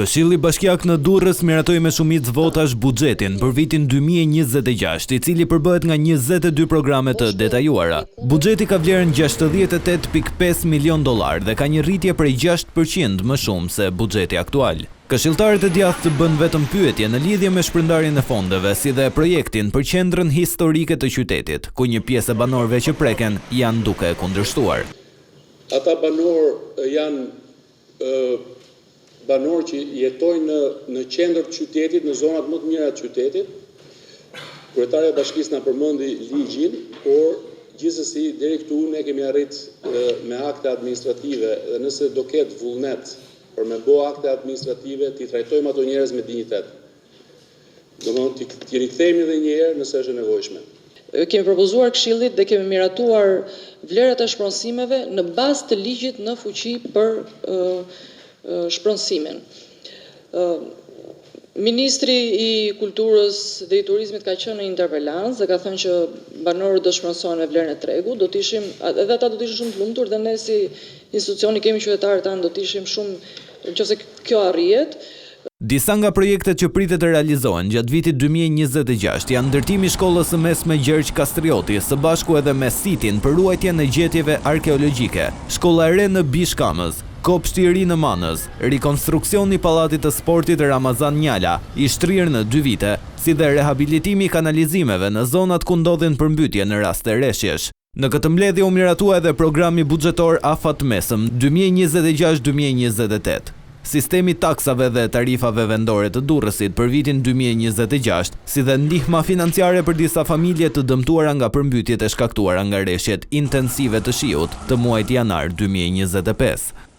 Këshilli Bashkiak në Durrës miratoi me shumicë votash buxhetin për vitin 2026, i cili përbëhet nga 22 programe të detajuara. Buxheti ka vlerën $68.5 milion dhe ka një rritje prej 6% më shumë se buxheti aktual. Këshilltarët e djathtë bën vetëm pyetje në lidhje me shpërndarjen e fondeve, si dhe projektin për qendrën historike të qytetit, ku një pjesë e banorëve që preken janë duke kundërshtuar. Ata banorë janë banorë që jetojnë në qendër të qytetit, në zonat më të mira të qytetit. Kryetaria e bashkisë na përmendi ligjin, por gjithsesi deri këtu ne kemi arrit me akte administrative dhe nëse do ketë vullnet për me bë akte administrative, t'i trajtojmë ato njerëz me dinjitet. Domethënë t'i rikthehemi edhe një herë nëse është e nevojshme. Kemi propozuar Këshillit dhe kemi miratuar vlerat e shpronësimeve në bazë të ligjit në fuqi për shpronësimin. Ministri i Kulturës dhe i Turizmit ka qenë në interpelancë dhe ka thënë që banorët do shpronësohen me vlerën e tregut, edhe ata do të ishin shumë të lumtur dhe ne si institucioni kemi qytetarët tanë do të ishim shumë nëse kjo arrihet. Disa nga projektet që pritet të realizohen gjatë vitit 2026 janë ndërtimi i shkollës së mesme Gjergj Kastrioti, së bashku edhe me sitin për ruajtjen e gjetjeve arkeologjike, shkolla e re në Bishkamës, kopshti i ri në Manës, rekonstruksioni i pallatit të sportit Ramazan Njala, i shtrirë në 2 vite, si dhe rehabilitimi i kanalizimeve në zonat ku ndodhin përmbytje në rast të rreshjesh. Në këtë mbledhje u miratua edhe programi buxhetor afat mesëm 2026-2028. Sistemi taksave dhe tarifave vendore të Durrësit për vitin 2026, si dhe ndihma financiare për disa familje të dëmtuara nga përmbytjet e shkaktuara nga rreshjet intensive të shiut të muajit janar 2025.